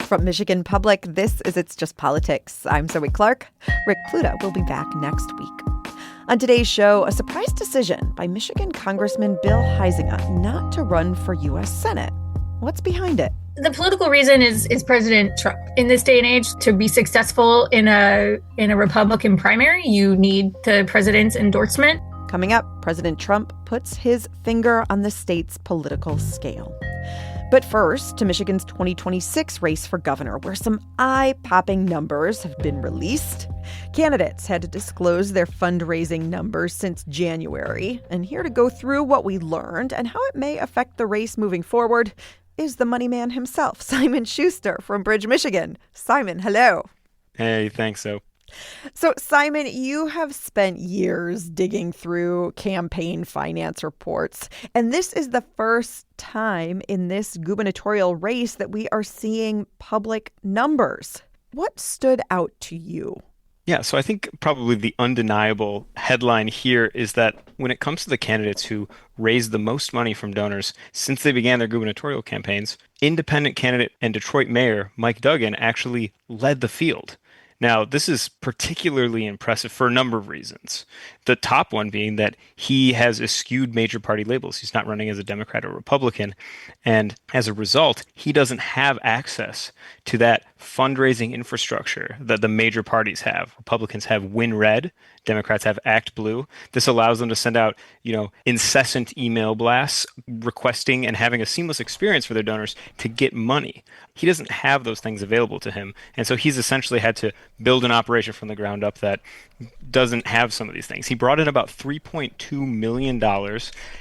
From Michigan Public, this is It's Just Politics. I'm Zoe Clark. Rick Pluta will be back next week. On today's show, a surprise decision by Michigan Congressman Bill Huizenga not to run for U.S. Senate. What's behind it? The political reason is President Trump. In this day and age, to be successful in a Republican primary, you need the president's endorsement. Coming up, President Trump puts his finger on the state's political scale. But first, to Michigan's 2026 race for governor, where some eye-popping numbers have been released. Candidates had to disclose their fundraising numbers since January. And here to go through what we learned and how it may affect the race moving forward is the money man himself, Simon Schuster from Bridge, Michigan. Simon, hello. Hey, thanks, so. So, Simon, you have spent years digging through campaign finance reports, and this is the first time in this gubernatorial race that we are seeing public numbers. What stood out to you? Yeah, so I think probably the undeniable headline here is that when it comes to the candidates who raised the most money from donors since they began their gubernatorial campaigns, independent candidate and Detroit Mayor Mike Duggan actually led the field. Now, this is particularly impressive for a number of reasons. The top one being that he has eschewed major party labels. He's not running as a Democrat or Republican. And as a result, he doesn't have access to that fundraising infrastructure that the major parties have. Republicans have Win Red. Democrats have Act Blue. This allows them to send out, incessant email blasts requesting and having a seamless experience for their donors to get money. He doesn't have those things available to him. And so he's essentially had to build an operation from the ground up that doesn't have some of these things. He brought in about $3.2 million.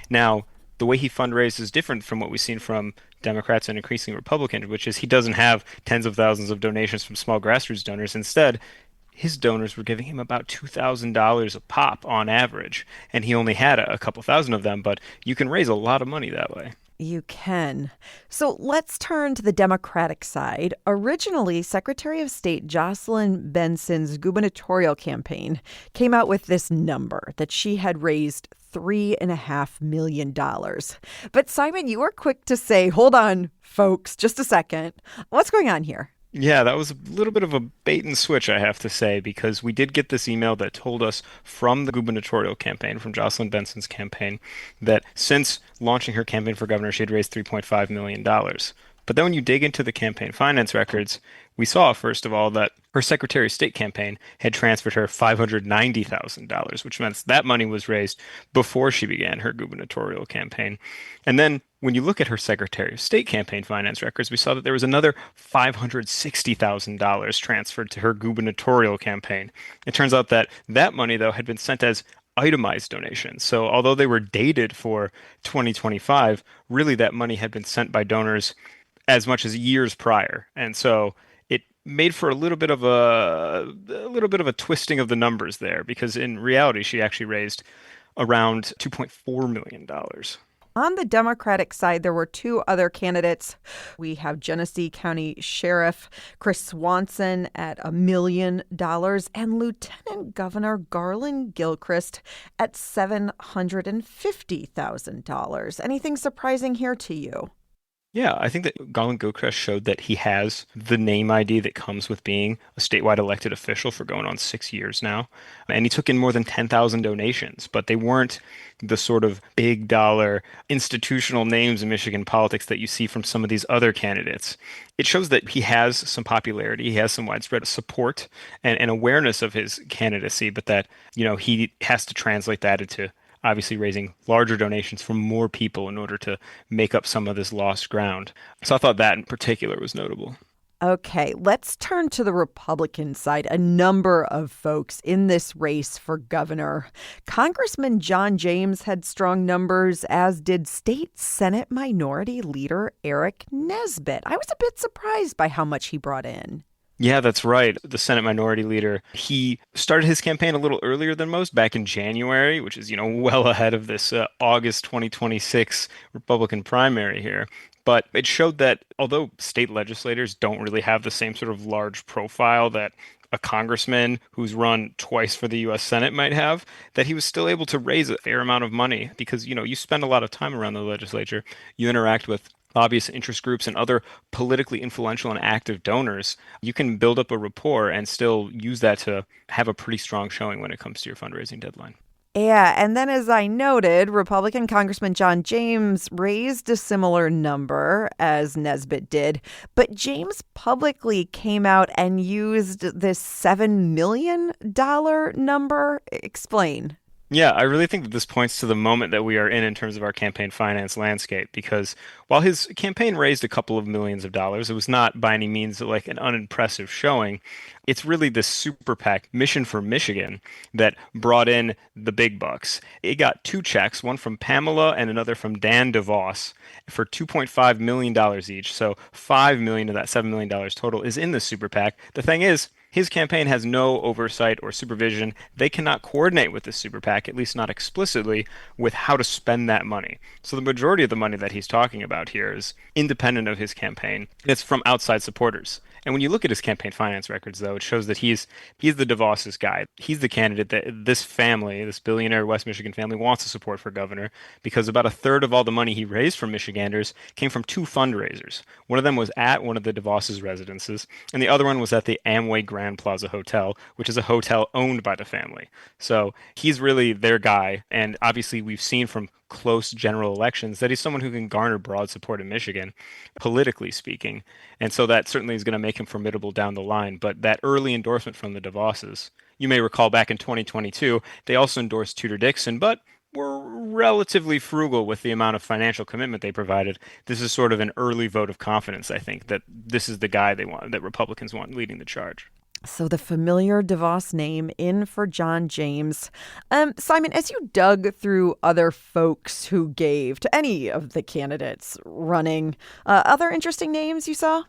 Now, the way he fundraised is different from what we've seen from Democrats and increasingly Republicans, which is he doesn't have tens of thousands of donations from small grassroots donors. Instead, his donors were giving him about $2,000 a pop on average, and he only had a couple thousand of them, but you can raise a lot of money that way. You can. So let's turn to the Democratic side. Originally, Secretary of State Jocelyn Benson's gubernatorial campaign came out with this number that she had raised $3.5 million. But Simon, you were quick to say, hold on, folks, just a second. What's going on here? Yeah, that was a little bit of a bait and switch, I have to say, because we did get this email that told us from the gubernatorial campaign, from Jocelyn Benson's campaign, that since launching her campaign for governor, she had raised $3.5 million. But then when you dig into the campaign finance records, we saw, first of all, that her Secretary of State campaign had transferred her $590,000, which meant that money was raised before she began her gubernatorial campaign. And then when you look at her Secretary of State campaign finance records, we saw that there was another $560,000 transferred to her gubernatorial campaign. It turns out that that money, though, had been sent as itemized donations. So although they were dated for 2025, really that money had been sent by donors as much as years prior. And so it made for a little bit of a twisting of the numbers there, because in reality, she actually raised around $2.4 million. On the Democratic side, there were two other candidates. We have Genesee County Sheriff Chris Swanson at $1 million and Lieutenant Governor Garland Gilchrist at $750,000. Anything surprising here to you? Yeah, I think that Garland Gilchrist showed that he has the name ID that comes with being a statewide elected official for going on 6 years now. And he took in more than 10,000 donations, but they weren't the sort of big dollar institutional names in Michigan politics that you see from some of these other candidates. It shows that he has some popularity, he has some widespread support and awareness of his candidacy, but that, he has to translate that into obviously raising larger donations from more people in order to make up some of this lost ground. So I thought that in particular was notable. Okay, let's turn to the Republican side. A number of folks in this race for governor. Congressman John James had strong numbers, as did State Senate Minority Leader Eric Nesbitt. I was a bit surprised by how much he brought in. Yeah, that's right. The Senate Minority Leader, he started his campaign a little earlier than most, back in January, which is, well ahead of this August 2026 Republican primary here. But it showed that although state legislators don't really have the same sort of large profile that a congressman who's run twice for the U.S. Senate might have, that he was still able to raise a fair amount of money because, you spend a lot of time around the legislature. You interact with lobbyist interest groups and other politically influential and active donors, you can build up a rapport and still use that to have a pretty strong showing when it comes to your fundraising deadline. Yeah, and then as I noted, Republican Congressman John James raised a similar number as Nesbitt did, but James publicly came out and used this $7 million number. Explain. Yeah, I really think that this points to the moment that we are in terms of our campaign finance landscape, because while his campaign raised a couple of millions of dollars, it was not by any means like an unimpressive showing. It's really the super PAC Mission for Michigan that brought in the big bucks. It got two checks, one from Pamela and another from Dan DeVos for $2.5 million each. So $5 million of that $7 million total is in the super PAC. The thing is, his campaign has no oversight or supervision. They cannot coordinate with the super PAC, at least not explicitly, with how to spend that money. So the majority of the money that he's talking about here is independent of his campaign. It's from outside supporters. And when you look at his campaign finance records, though, it shows that he's the DeVos's guy. He's the candidate that this family, this billionaire West Michigan family, wants to support for governor, because about a third of all the money he raised from Michiganders came from two fundraisers. One of them was at one of the DeVos's residences, and the other one was at the Amway Grand Plaza Hotel, which is a hotel owned by the family. So he's really their guy. And obviously, we've seen from close general elections that he's someone who can garner broad support in Michigan, politically speaking. And so that certainly is going to make him formidable down the line. But that early endorsement from the DeVosses, you may recall back in 2022, they also endorsed Tudor Dixon, but were relatively frugal with the amount of financial commitment they provided. This is sort of an early vote of confidence, I think, that this is the guy they want, that Republicans want leading the charge. So the familiar DeVos name in for John James. Simon, as you dug through other folks who gave to any of the candidates running, other interesting names you saw?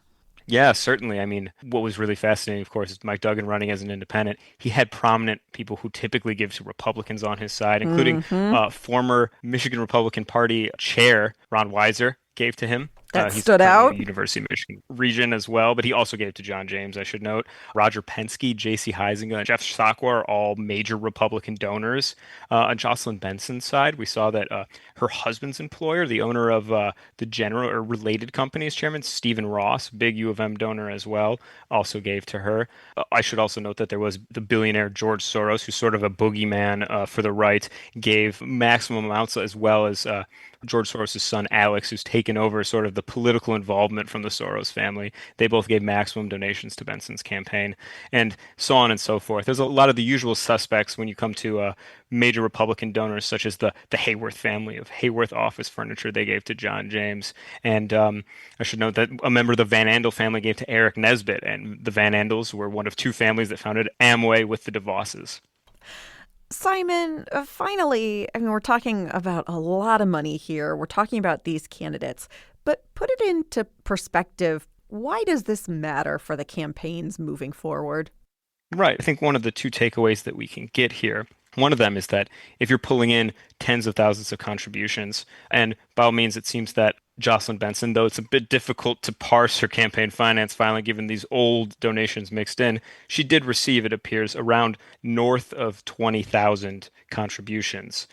Yeah, certainly. I mean, what was really fascinating, of course, is Mike Duggan running as an independent. He had prominent people who typically give to Republicans on his side, including former Michigan Republican Party chair Ron Weiser gave to him. That He's stood from out. the University of Michigan region as well, but he also gave to John James, I should note. Roger Penske, J.C. Huizenga, and Jeff Sakwa are all major Republican donors. On Jocelyn Benson's side, we saw that her husband's employer, the owner of the General or related companies chairman, Stephen Ross, big U of M donor as well, also gave to her. I should also note that there was the billionaire George Soros, who's sort of a boogeyman for the right, gave maximum amounts, as well as George Soros' son, Alex, who's taken over sort of the political involvement from the Soros family. They both gave maximum donations to Benson's campaign, and so on and so forth. There's a lot of the usual suspects when you come to major Republican donors, such as the Hayworth family of Hayworth Office Furniture. They gave to John James. And I should note that a member of the Van Andel family gave to Eric Nesbitt, and the Van Andels were one of two families that founded Amway with the DeVosses. Simon, finally, I mean, we're talking about a lot of money here. We're talking about these candidates, but put it into perspective. Why does this matter for the campaigns moving forward? Right. I think one of the two takeaways that we can get here, one of them is that if you're pulling in tens of thousands of contributions, and by all means, it seems that Jocelyn Benson, though it's a bit difficult to parse her campaign finance filing given these old donations mixed in, she did receive, it appears, around north of 20,000 contributions.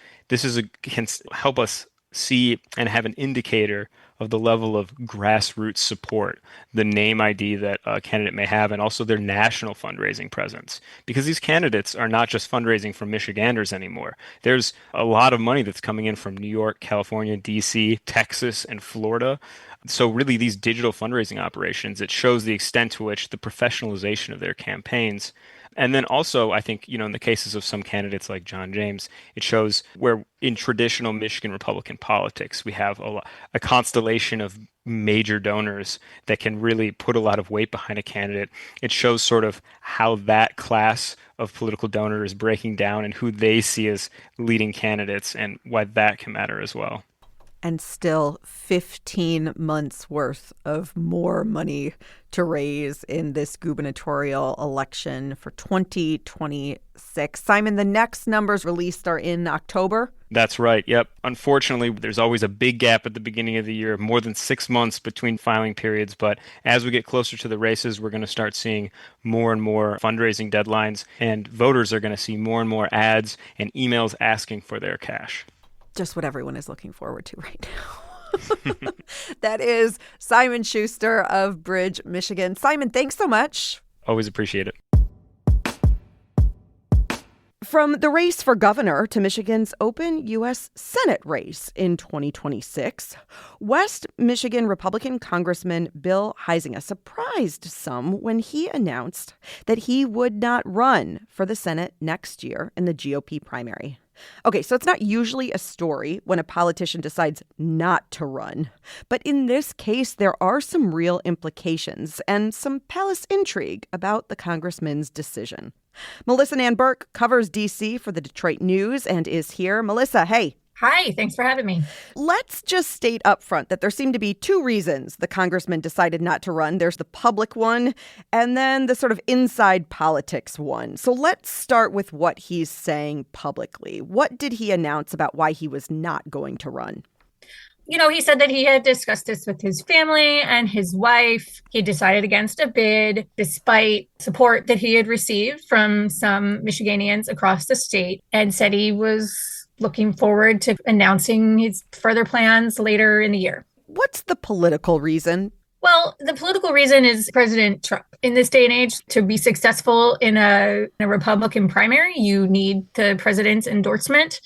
Can help us see and have an indicator of the level of grassroots support, the name ID that a candidate may have, and also their national fundraising presence. Because these candidates are not just fundraising for Michiganders anymore. There's a lot of money that's coming in from New York, California, DC, Texas, and Florida. So really these digital fundraising operations, it shows the extent to which the professionalization of their campaigns. And then also, I think, in the cases of some candidates like John James, it shows where in traditional Michigan Republican politics, we have a constellation of major donors that can really put a lot of weight behind a candidate. It shows sort of how that class of political donor is breaking down and who they see as leading candidates and why that can matter as well. And still 15 months worth of more money to raise in this gubernatorial election for 2026. Simon, the next numbers released are in October. That's right. Yep. Unfortunately, there's always a big gap at the beginning of the year, more than 6 months between filing periods. But as we get closer to the races, we're going to start seeing more and more fundraising deadlines, and voters are going to see more and more ads and emails asking for their cash. Just what everyone is looking forward to right now. That is Simon Schuster of Bridge, Michigan. Simon, thanks so much. Always appreciate it. From the race for governor to Michigan's open U.S. Senate race in 2026, West Michigan Republican Congressman Bill Huizenga surprised some when he announced that he would not run for the Senate next year in the GOP primary. Okay, so it's not usually a story when a politician decides not to run. But in this case, there are some real implications and some palace intrigue about the congressman's decision. Melissa Nan Burke covers D.C. for the Detroit News and is here. Melissa, hey. Hi, thanks for having me. Let's just state up front that there seem to be two reasons the congressman decided not to run. There's the public one and then the sort of inside politics one. So let's start with what he's saying publicly. What did he announce about why he was not going to run? He said that he had discussed this with his family and his wife. He decided against a bid despite support that he had received from some Michiganians across the state, and said he was looking forward to announcing his further plans later in the year. What's the political reason? Well, the political reason is President Trump. In this day and age, to be successful in a Republican primary, you need the president's endorsement.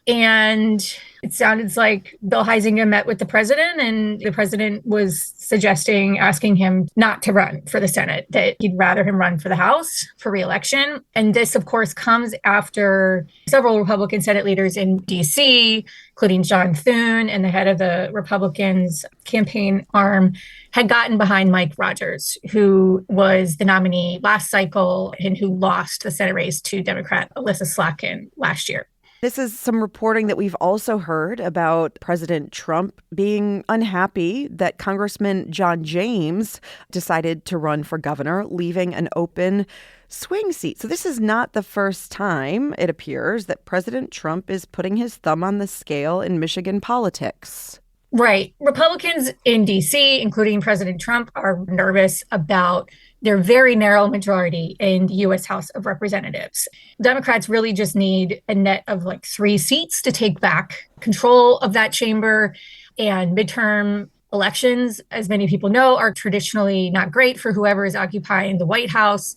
And it sounded like Bill Huizenga met with the president, and the president was asking him not to run for the Senate, that he'd rather him run for the House for re-election. And this, of course, comes after several Republican Senate leaders in D.C., including John Thune and the head of the Republicans' campaign arm, had gotten behind Mike Rogers, who was the nominee last cycle and who lost the Senate race to Democrat Alyssa Slotkin last year. This is some reporting that we've also heard about President Trump being unhappy that Congressman John James decided to run for governor, leaving an open swing seat. So this is not the first time, it appears, that President Trump is putting his thumb on the scale in Michigan politics. Right. Republicans in D.C., including President Trump, are nervous about their very narrow majority in the U.S. House of Representatives. Democrats really just need a net of 3 seats to take back control of that chamber. And midterm elections, as many people know, are traditionally not great for whoever is occupying the White House.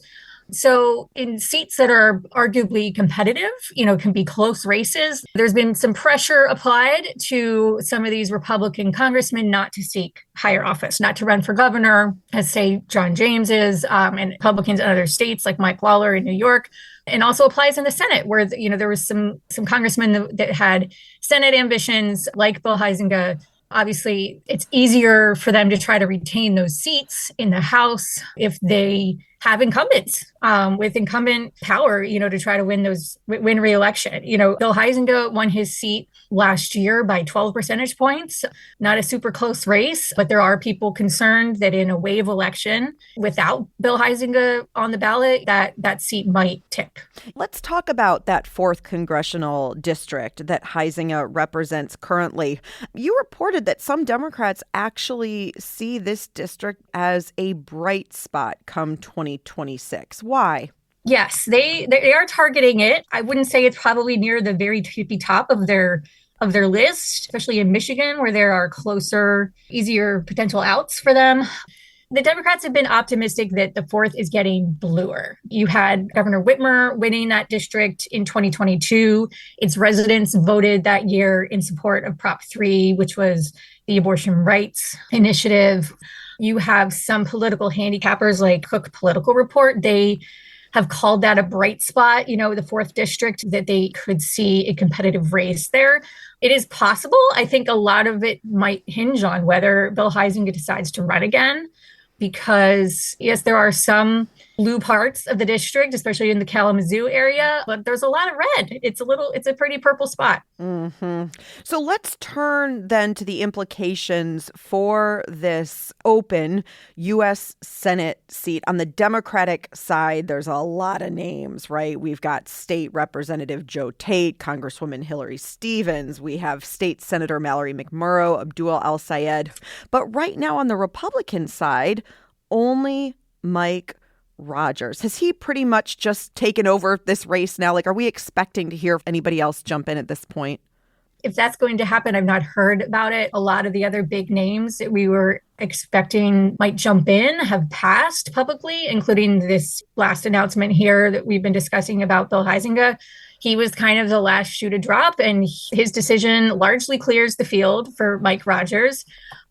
So in seats that are arguably competitive, can be close races, there's been some pressure applied to some of these Republican congressmen not to seek higher office, not to run for governor, as say John James is, and Republicans in other states like Mike Lawler in New York, and also applies in the Senate, where there was some congressmen that had Senate ambitions like Bill Huizenga. Obviously, it's easier for them to try to retain those seats in the House if they have incumbents with incumbent power, to try to win re-election. Bill Huizenga won his seat last year by 12 percentage points. Not a super close race, but there are people concerned that in a wave election without Bill Huizenga on the ballot, that seat might tip. Let's talk about that 4th congressional district that Huizenga represents currently. You reported that some Democrats actually see this district as a bright spot come 2026. Why? Yes, they are targeting it. I wouldn't say it's probably near the very tippy top of their list, especially in Michigan, where there are closer, easier potential outs for them. The Democrats have been optimistic that the 4th is getting bluer. You had Governor Whitmer winning that district in 2022. Its residents voted that year in support of Prop 3, which was the abortion rights initiative. You have some political handicappers like Cook Political Report. They have called that a bright spot, the 4th district, that they could see a competitive race there. It is possible. I think a lot of it might hinge on whether Bill Huizenga decides to run again, because yes, there are some blue parts of the district, especially in the Kalamazoo area, but there's a lot of red. It's a pretty purple spot. Mm-hmm. So let's turn then to the implications for this open U.S. Senate seat. On the Democratic side, there's a lot of names, right? We've got State Representative Joe Tate, Congresswoman Hillary Stevens. We have State Senator Mallory McMurrow, Abdul El-Sayed. But right now on the Republican side, only Mike Rogers. Has he pretty much just taken over this race now? Are we expecting to hear anybody else jump in at this point? If that's going to happen, I've not heard about it. A lot of the other big names that we were expecting might jump in have passed publicly, including this last announcement here that we've been discussing about Bill Huizenga. He was kind of the last shoe to drop, and his decision largely clears the field for Mike Rogers.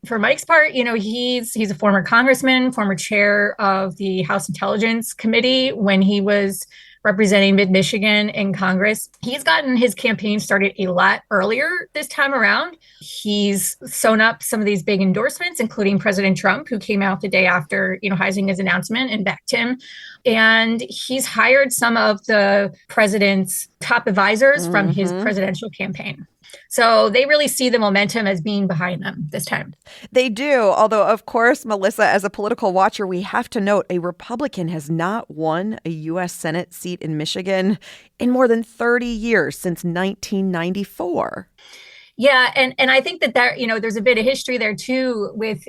For Mike's part, he's a former congressman, former chair of the House Intelligence Committee when he was representing mid-Michigan in Congress. He's gotten his campaign started a lot earlier this time around. He's sewn up some of these big endorsements, including President Trump, who came out the day after, Huizenga's announcement and backed him. And he's hired some of the president's top advisors from his presidential campaign. So they really see the momentum as being behind them this time. They do. Although, of course, Melissa, as a political watcher, we have to note a Republican has not won a U.S. Senate seat in Michigan in more than 30 years, since 1994. Yeah, and I think that there's a bit of history there too with,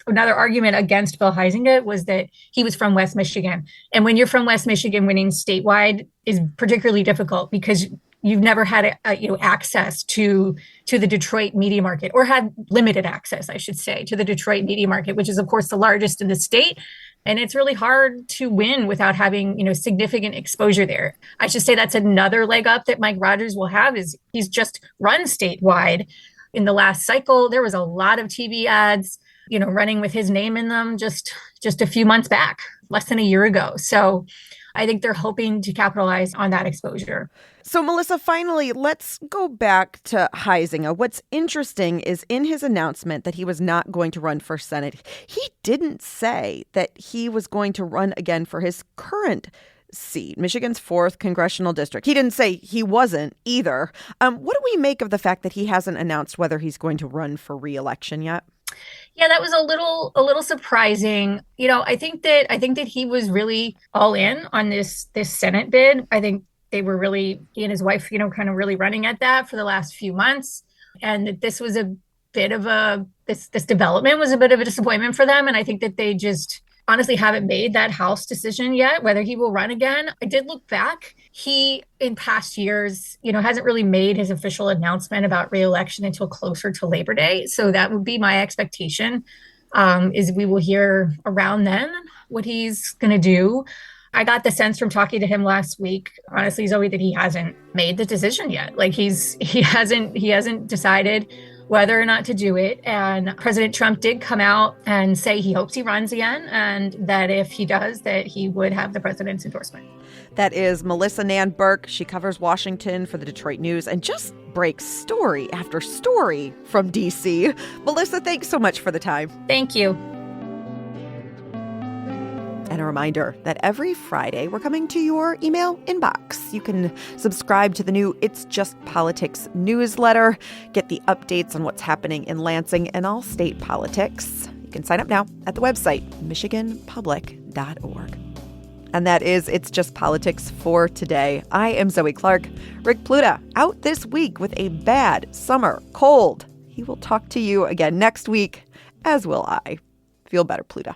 another argument against Bill Huizenga was that he was from West Michigan. And when you're from West Michigan, winning statewide is particularly difficult because you've never had access to the Detroit media market, or had limited access, I should say, to the Detroit media market, which is, of course, the largest in the state. And it's really hard to win without having, significant exposure there. I should say that's another leg up that Mike Rogers will have, is he's just run statewide. In the last cycle, there was a lot of TV ads, running with his name in them just a few months back, less than a year ago. So I think they're hoping to capitalize on that exposure. So, Melissa, finally, let's go back to Huizenga. What's interesting is in his announcement that he was not going to run for Senate, he didn't say that he was going to run again for his current seat, Michigan's 4th congressional district. He didn't say he wasn't either. What do we make of the fact that he hasn't announced whether he's going to run for re-election yet? Yeah, that was a little surprising. I think that he was really all in on this Senate bid. I think they were really, he and his wife, kind of really running at that for the last few months. And that this was a bit of this development was a bit of a disappointment for them. And I think that they just honestly haven't made that House decision yet, whether he will run again. I did look back. He, in past years, hasn't really made his official announcement about re-election until closer to Labor Day. So that would be my expectation, is we will hear around then what he's going to do. I got the sense from talking to him last week, honestly, Zoe, that he hasn't made the decision yet. Like he hasn't decided whether or not to do it. And President Trump did come out and say he hopes he runs again, and that if he does, that he would have the president's endorsement. That is Melissa Nan Burke. She covers Washington for the Detroit News and just breaks story after story from D.C. Melissa, thanks so much for the time. Thank you. And a reminder that every Friday we're coming to your email inbox. You can subscribe to the new It's Just Politics newsletter, get the updates on what's happening in Lansing and all state politics. You can sign up now at the website, michiganpublic.org. And that is It's Just Politics for today. I am Zoe Clark. Rick Pluta out this week with a bad summer cold. He will talk to you again next week, as will I. Feel better, Pluta.